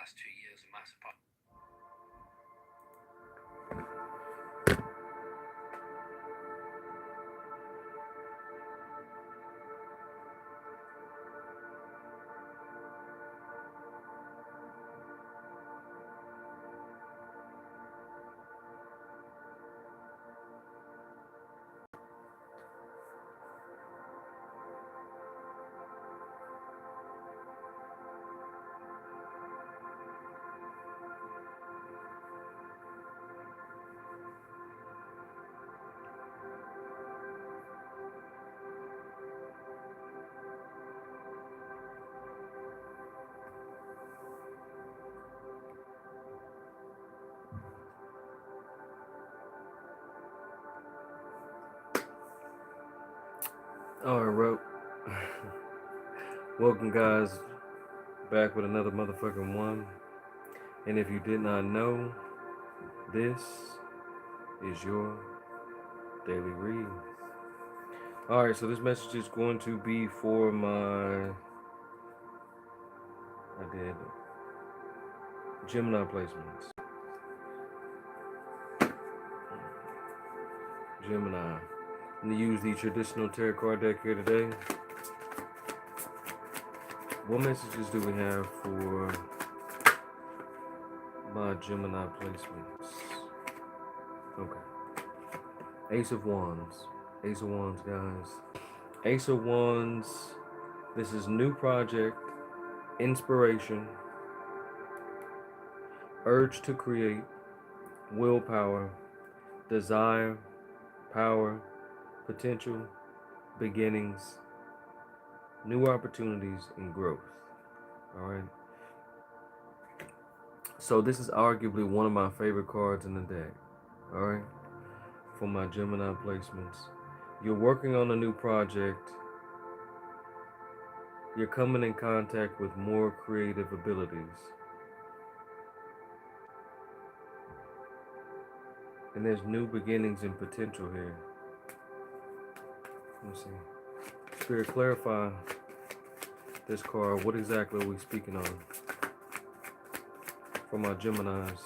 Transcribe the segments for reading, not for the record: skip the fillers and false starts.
last 2 years of massive. All right, bro. Welcome, guys, back with another motherfucking one. And if you did not know, this is your daily read. All right, so this message is going to be for I did Gemini placements. Gemini. I'm going to use the traditional tarot card deck here today. What messages do we have for my Gemini placements? Okay. Ace of Wands. Ace of Wands, guys. Ace of Wands. This is new project, inspiration, urge to create, willpower, desire, power, potential, beginnings, new opportunities, and growth. All right. So this is arguably one of my favorite cards in the deck. All right. For my Gemini placements. You're working on a new project. You're coming in contact with more creative abilities. And there's new beginnings and potential here. Let's see. Spirit, clarify this card. What exactly are we speaking on for my Geminis?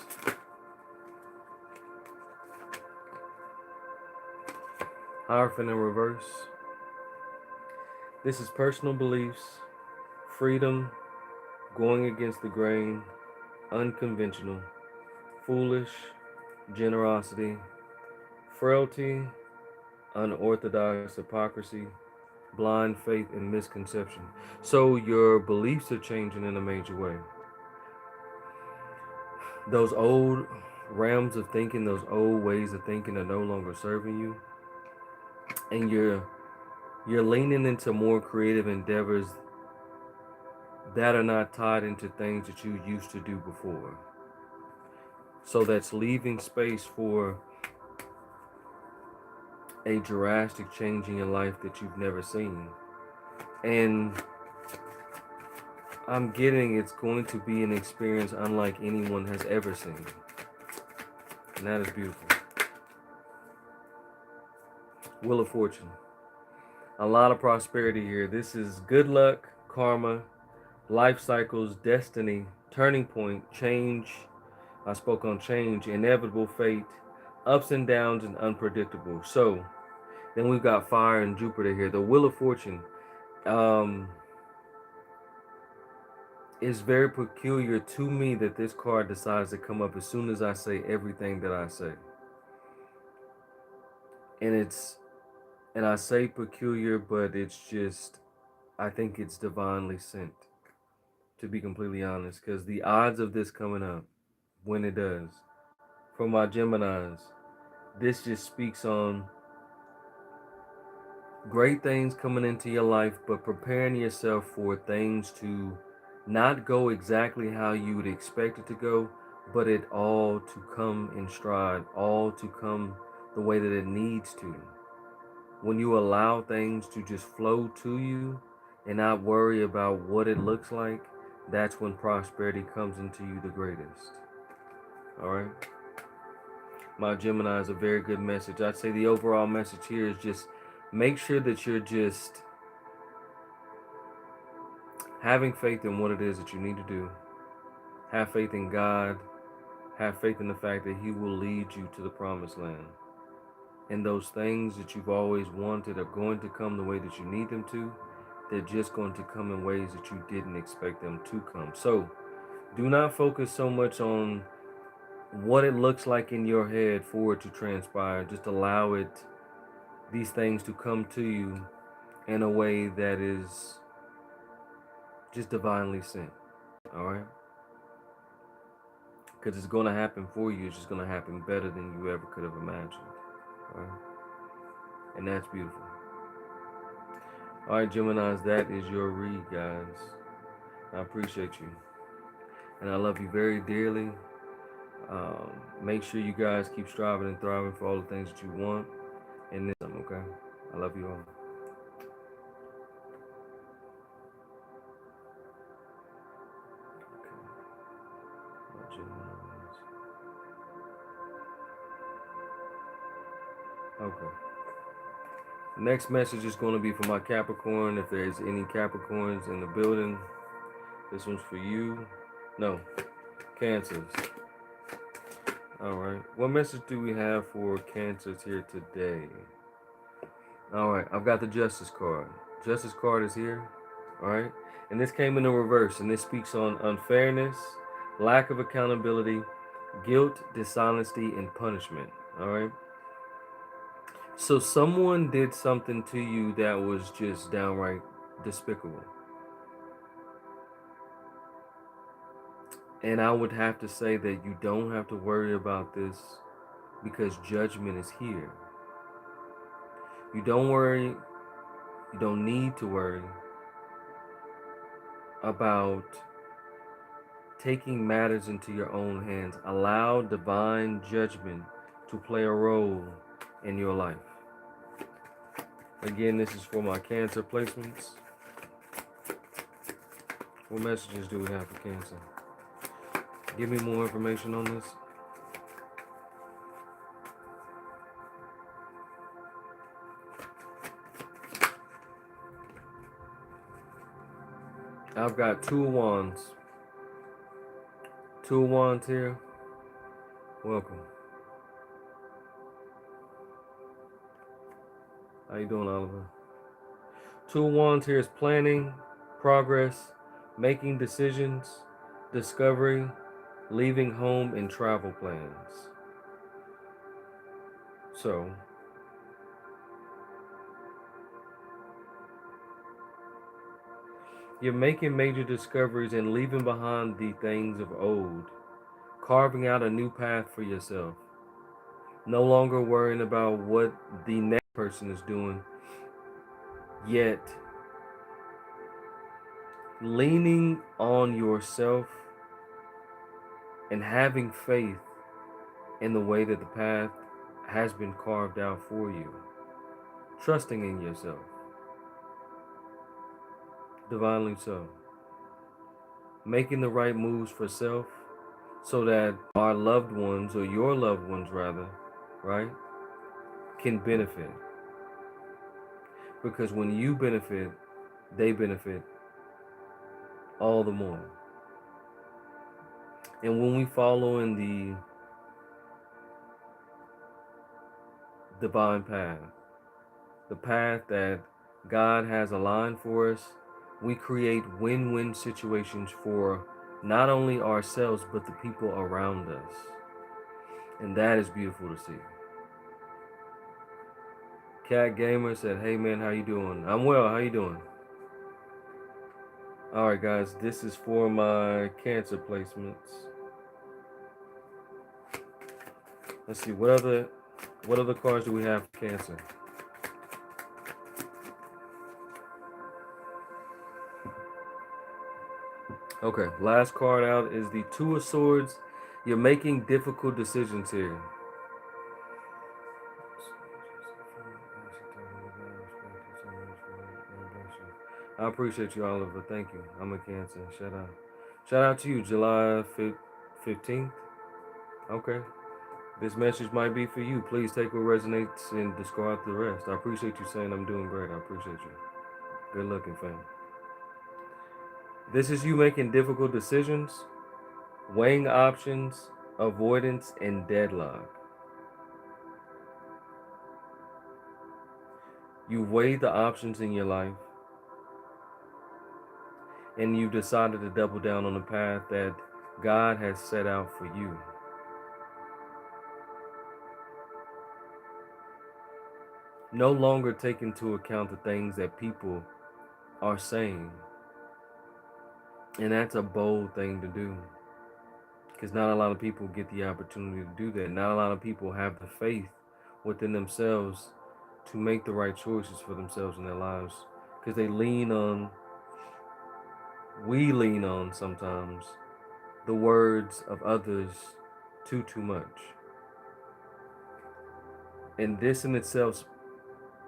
Hierophant in reverse. This is personal beliefs, freedom, going against the grain, unconventional, foolish, generosity, frailty, unorthodox hypocrisy, blind faith, and misconception. So your beliefs are changing in a major way. Those old realms of thinking, those old ways of thinking are no longer serving you. And you're leaning into more creative endeavors that are not tied into things that you used to do before. So that's leaving space for a drastic change in your life that you've never seen. And I'm getting it's going to be an experience unlike anyone has ever seen. And that is beautiful. Wheel of Fortune. A lot of prosperity here. This is good luck, karma, life cycles, destiny, turning point, change. I spoke on change, inevitable fate, ups and downs, and unpredictable. So then we've got fire and Jupiter here. The Wheel of Fortune is very peculiar to me that this card decides to come up as soon as I say everything that I say. And I say peculiar, but it's just, I think it's divinely sent, to be completely honest, because the odds of this coming up when it does, for my Geminis, this just speaks on great things coming into your life, but preparing yourself for things to not go exactly how you would expect it to go, but it all to come in stride, all to come the way that it needs to. When you allow things to just flow to you and not worry about what it looks like, that's when prosperity comes into you the greatest. All right? My Gemini is a very good message. I'd say the overall message here is just make sure that you're just having faith in what it is that you need to do, Have faith in God. Have faith in the fact that He will lead you to the promised land. And those things that you've always wanted are going to come the way that you need them to. They're just going to come in ways that you didn't expect them to come. So do not focus so much on what it looks like in your head for it to transpire. Just allow these things to come to you in a way that is just divinely sent. All right? Because it's going to happen for you. It's just going to happen better than you ever could have imagined. All right? And that's beautiful. All right, Geminis, that is your read, guys. I appreciate you. And I love you very dearly. Make sure you guys keep striving and thriving for all the things that you want. And then some, okay? I love you all. Okay. Next message is going to be for my Capricorn. If there's any Capricorns in the building, this one's for you. No, Cancers. All right. What message do we have for Cancers here today? All right. I've got the Justice card. Justice card is here. All right. And this came in the reverse, and this speaks on unfairness, lack of accountability, guilt, dishonesty, and punishment. All right. So someone did something to you that was just downright despicable. And I would have to say that you don't have to worry about this because judgment is here. You don't worry, you don't need to worry about taking matters into your own hands. Allow divine judgment to play a role in your life. Again, this is for my Cancer placements. What messages do we have for Cancer? Give me more information on this. I've got 2 of Wands. 2 of Wands here. Welcome. How you doing, Oliver? 2 of Wands here is planning, progress, making decisions, discovery, leaving home, and travel plans. So, you're making major discoveries and leaving behind the things of old, carving out a new path for yourself. No longer worrying about what the next person is doing, yet leaning on yourself and having faith in the way that the path has been carved out for you. Trusting in yourself. Divinely so. Making the right moves for self so that our loved ones, or your loved ones rather, right, can benefit. Because when you benefit, they benefit all the more. And when we follow in the divine path, the path that God has aligned for us, we create win-win situations for not only ourselves, but the people around us. And that is beautiful to see. Cat Gamer said, hey man, how you doing? I'm well, how you doing? Alright guys, this is for my Cancer placements. Let's see, what other cards do we have for Cancer? Okay, last card out is the 2 of Swords. You're making difficult decisions here. I appreciate you, Oliver. Thank you. I'm a Cancer. Shout out. Shout out to you, July 15th. Okay. This message might be for you. Please take what resonates and discard the rest. I appreciate you saying I'm doing great. I appreciate you. Good looking, fam. This is you making difficult decisions, weighing options, avoidance, and deadlock. You weigh the options in your life and you've decided to double down on the path that God has set out for you. No longer take into account the things that people are saying. And that's a bold thing to do, because not a lot of people get the opportunity to do that. Not a lot of people have the faith within themselves to make the right choices for themselves in their lives, because we lean on sometimes the words of others too much. And this in itself,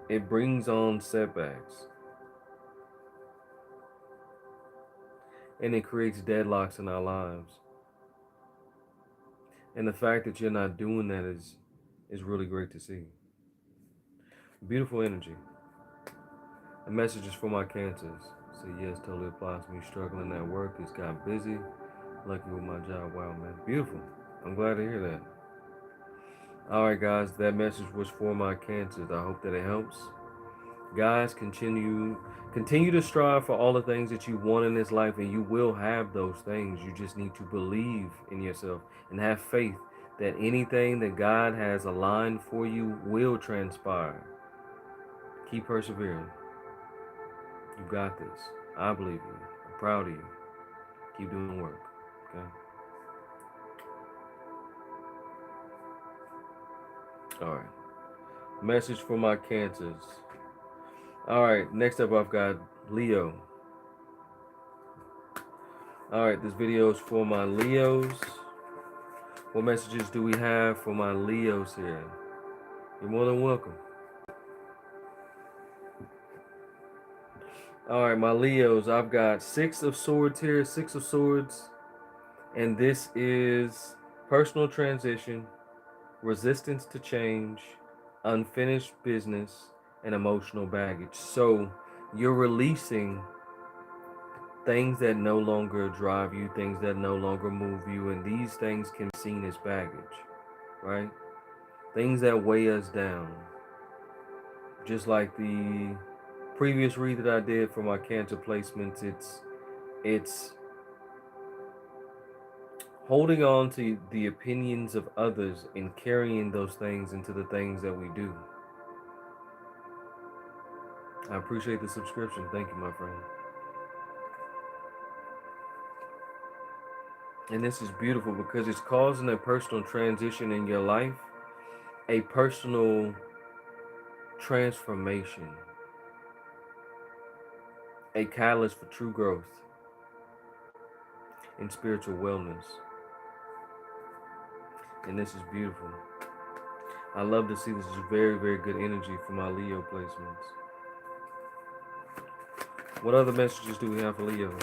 it brings on setbacks, and it creates deadlocks in our lives. And the fact that you're not doing that is really great to see. Beautiful energy. The message is for my cancers. So yes, totally applies to me. Struggling at work, it's got busy. Lucky with my job. Wow, man. Beautiful. I'm glad to hear that. Alright guys, that message was for my cancers. I hope that it helps. Guys, continue to strive for all the things that you want in this life, and you will have those things. You just need to believe in yourself and have faith that anything that God has aligned for you will transpire. Keep persevering. You got this. I believe in you. I'm proud of you. Keep doing the work. Okay? Alright. Message for my cancers. Alright, next up I've got Leo. Alright, this video is for my Leos. What messages do we have for my Leos here? You're more than welcome. Alright, my Leos, I've got 6 of Swords here, 6 of Swords. And this is personal transition, resistance to change, unfinished business, and emotional baggage. So you're releasing things that no longer drive you, things that no longer move you, and these things can be seen as baggage, right? Things that weigh us down. Just like the previous read that I did for my cancer placements, it's holding on to the opinions of others and carrying those things into the things that we do. I appreciate the subscription. Thank you, my friend. And this is beautiful because it's causing a personal transition in your life, a personal transformation, a catalyst for true growth and spiritual wellness. And this is beautiful. I love to see this is very, very good energy for my Leo placements. What other messages do we have for Leos?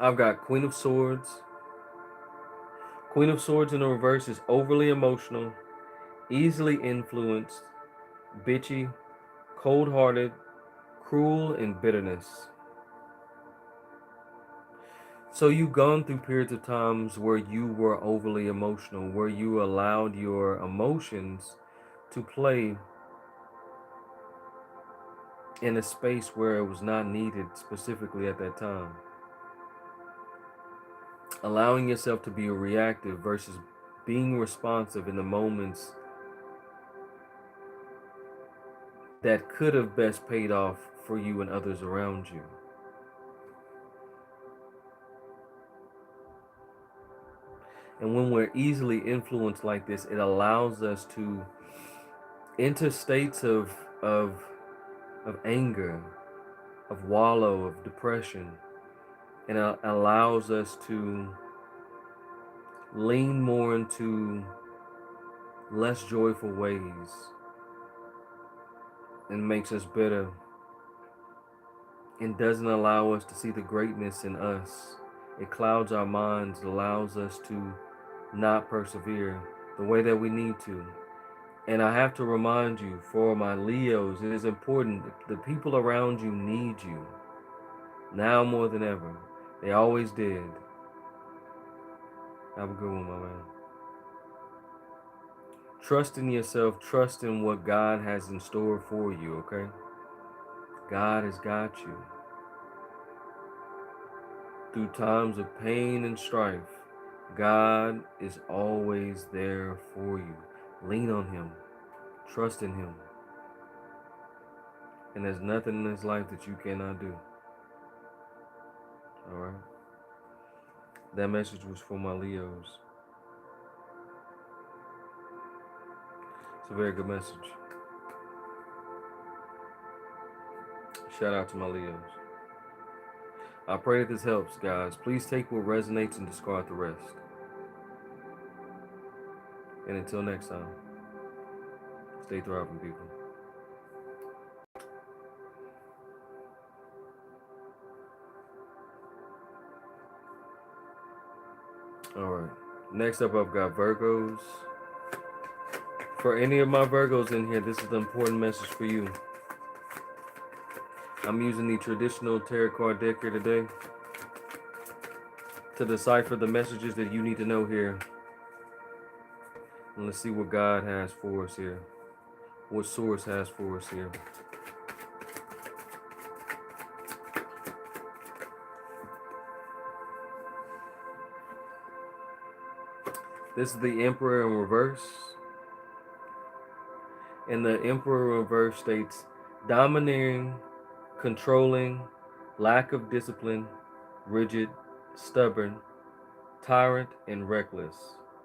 I've got Queen of Swords. Queen of Swords in the reverse is overly emotional, easily influenced, bitchy, cold-hearted, cruel, and bitterness. So you've gone through periods of times where you were overly emotional, where you allowed your emotions to play in a space where it was not needed specifically at that time. Allowing yourself to be reactive versus being responsive in the moments that could have best paid off for you and others around you. And when we're easily influenced like this, it allows us to enter states of anger, of wallow, of depression, and it allows us to lean more into less joyful ways and makes us bitter and doesn't allow us to see the greatness in us. It clouds our minds, allows us to not persevere the way that we need to. And I have to remind you, for my Leos, it is important. The people around you need you now more than ever. They always did. Have a good one, my man. Trust in yourself. Trust in what God has in store for you, okay? God has got you. Through times of pain and strife, God is always there for you. Lean on Him. Trust in Him. And there's nothing in this life that you cannot do. All right? That message was for my Leos. It's a very good message. Shout out to my Leos. I pray that this helps, guys. Please take what resonates and discard the rest. And until next time, stay thriving, people. All right. Next up, I've got Virgos. For any of my Virgos in here, this is the important message for you. I'm using the traditional tarot card deck here today to decipher the messages that you need to know here. And let's see what God has for us here. What Source has for us here. This is the Emperor in reverse. And the Emperor in reverse states, domineering, controlling, lack of discipline, rigid, stubborn, tyrant, and reckless.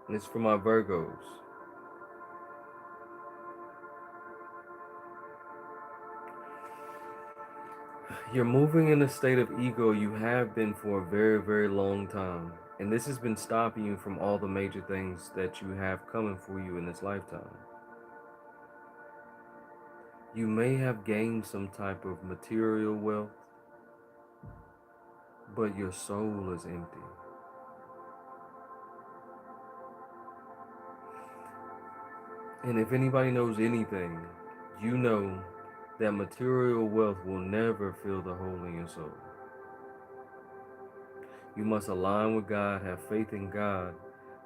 And it's for my Virgos. You're moving in a state of ego. You have been for a very, very long time. And this has been stopping you from all the major things that you have coming for you in this lifetime. You may have gained some type of material wealth, but your soul is empty. And if anybody knows anything, you know that material wealth will never fill the hole in your soul. You must align with God, have faith in God,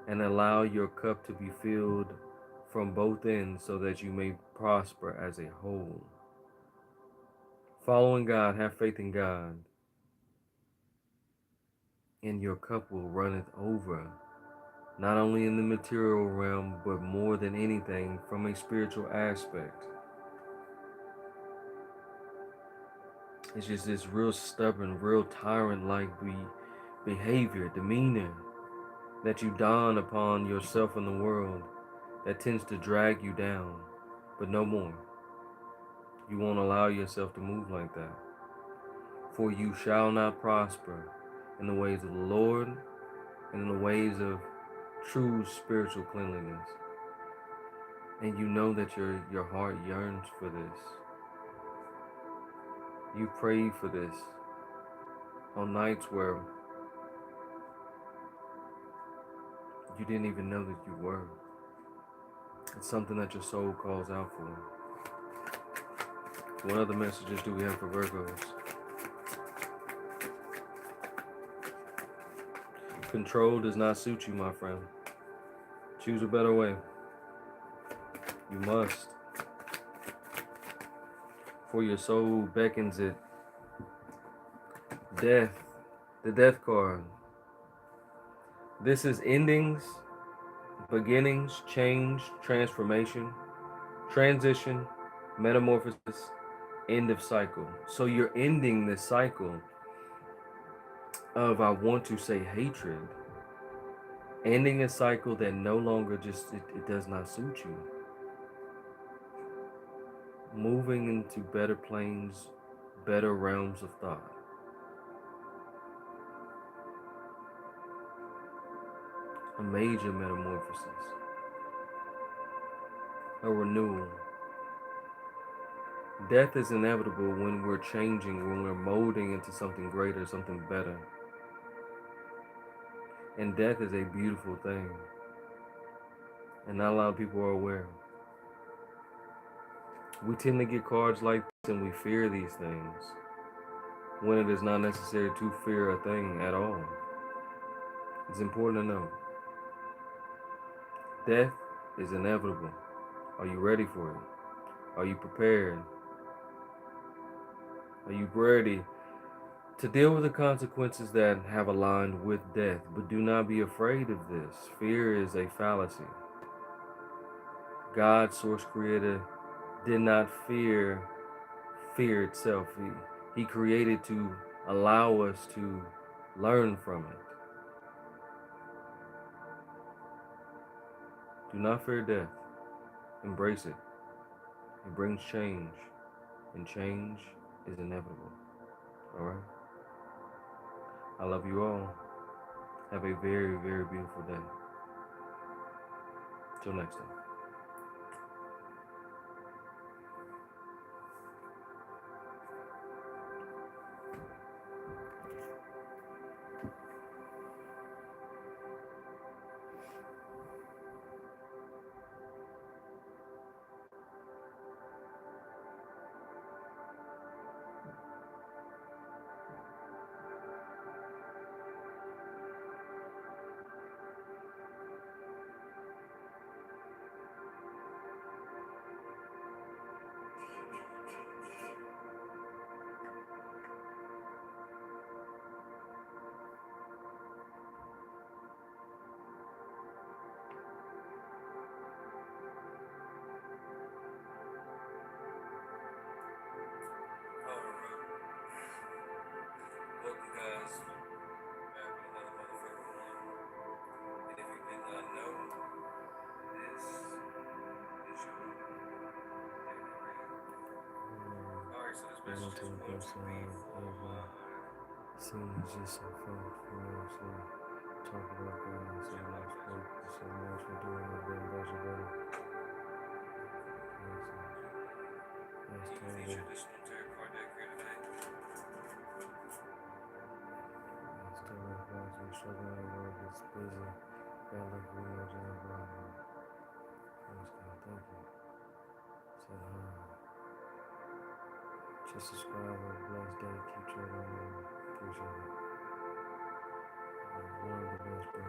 and allow your cup to be filled from both ends so that you may prosper as a whole. Following God, have faith in God, and your cup will runneth over, not only in the material realm, but more than anything from a spiritual aspect. It's just this real stubborn, real tyrant-like behavior, demeanor that you don upon yourself and the world that tends to drag you down, but no more. You won't allow yourself to move like that. For you shall not prosper in the ways of the Lord and in the ways of true spiritual cleanliness. And you know that your heart yearns for this. You prayed for this on nights where you didn't even know that you were. It's something that your soul calls out for. What other messages do we have for Virgos? Control does not suit you, my friend. Choose a better way. You must. For your soul beckons it. Death. The Death card. This is endings, beginnings, change, transformation, transition, metamorphosis, end of cycle. So you're ending this cycle of, I want to say, hatred. Ending a cycle that no longer it does not suit you. Moving into better planes, better realms of thought. A major metamorphosis. A renewal. Death is inevitable when we're changing, when we're molding into something greater, something better. And death is a beautiful thing. and not a lot of people are aware. We tend to get cards like this and we fear these things when it is not necessary to fear a thing at all. It's important to know death is inevitable. Are you ready for it? Are you prepared? Are you ready to deal with the consequences that have aligned with death? But do not be afraid of this. Fear is a fallacy. God, source creator, did not fear itself. He created to allow us to learn from it. Do not fear death. Embrace it. It brings change, and change is inevitable. All right? I love you all. Have a very, very beautiful day. Till next time. Welcome, guys. Back with another motherfucking one. And if you did not know, this is your daily read. Alright, so this message is going to be for Seeing is just so fun for us to talk about God, so much work, so much we're doing a very much about it. Yes, totally. Traditional tarot card deck here today. It's totally about you struggling at work, it's busy. Got like we know John Brown. Praise God, thank you. Said hi. Just subscribe, have a blessed day, keep trading, appreciate it. One of the best, bro.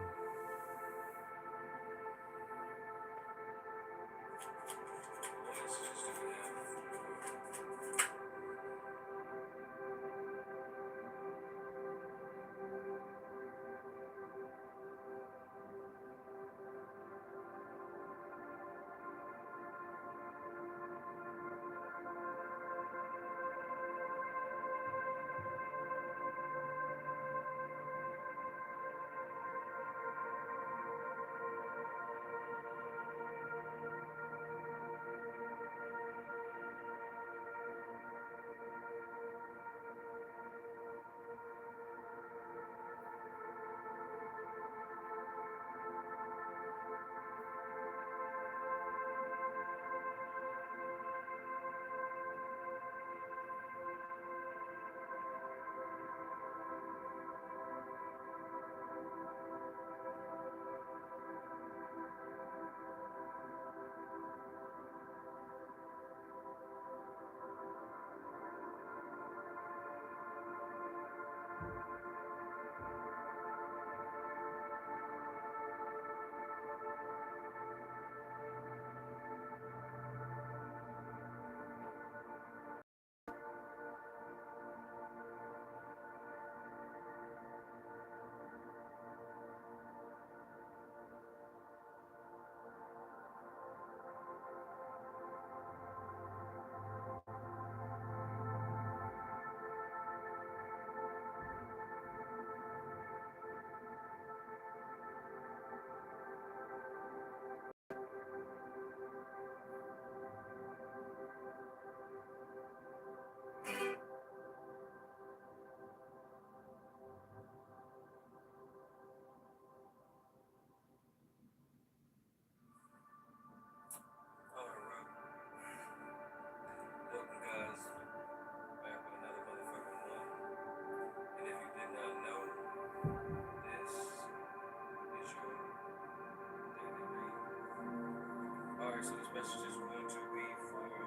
Alright, so this message is going to be for my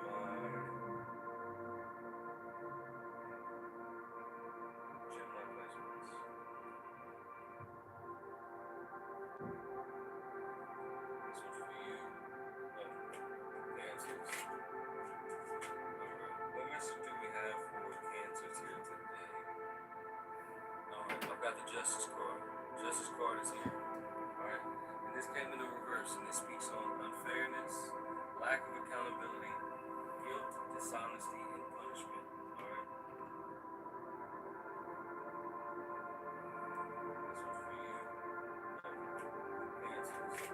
Gemini placements. This one's for you. Cancers. Alright, what message do we have for Cancers here today? Alright, I've got the Justice card. Justice card is here. Alright, and this came in the reverse, and this speaks on unfairness, lack of accountability, guilt, dishonesty, and punishment. Alright, this one's for you. Cancers.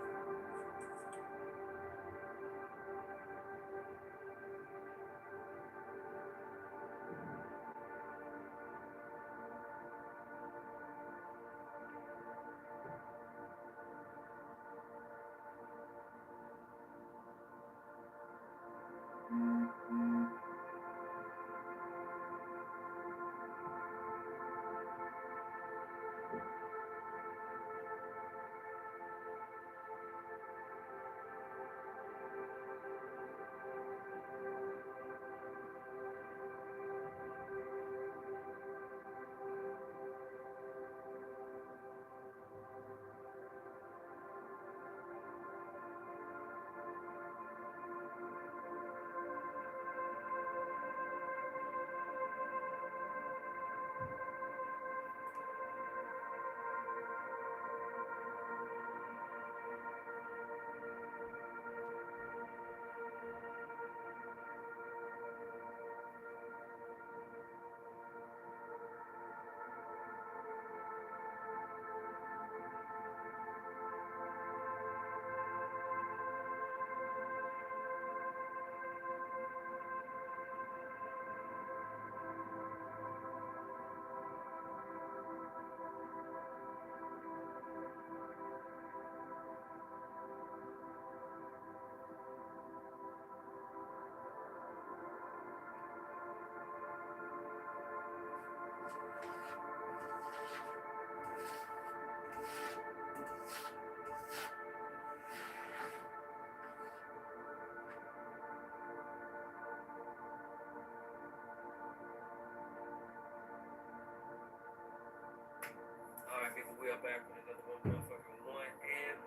Alright, people, we are back with another motherfucking one, and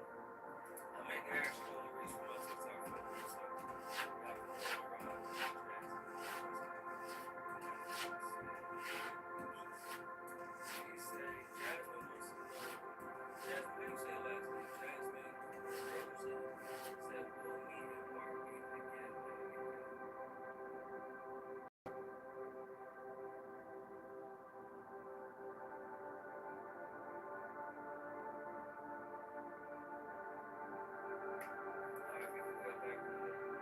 I'm in there actually doing a reach for my TikTok followers, so y'all can go around and she say, Jasmine wants to know. Jasmine, how you say her last name? Jasmine Rosen said, will me and Mark meet again when we get Alright, people, we are back with another.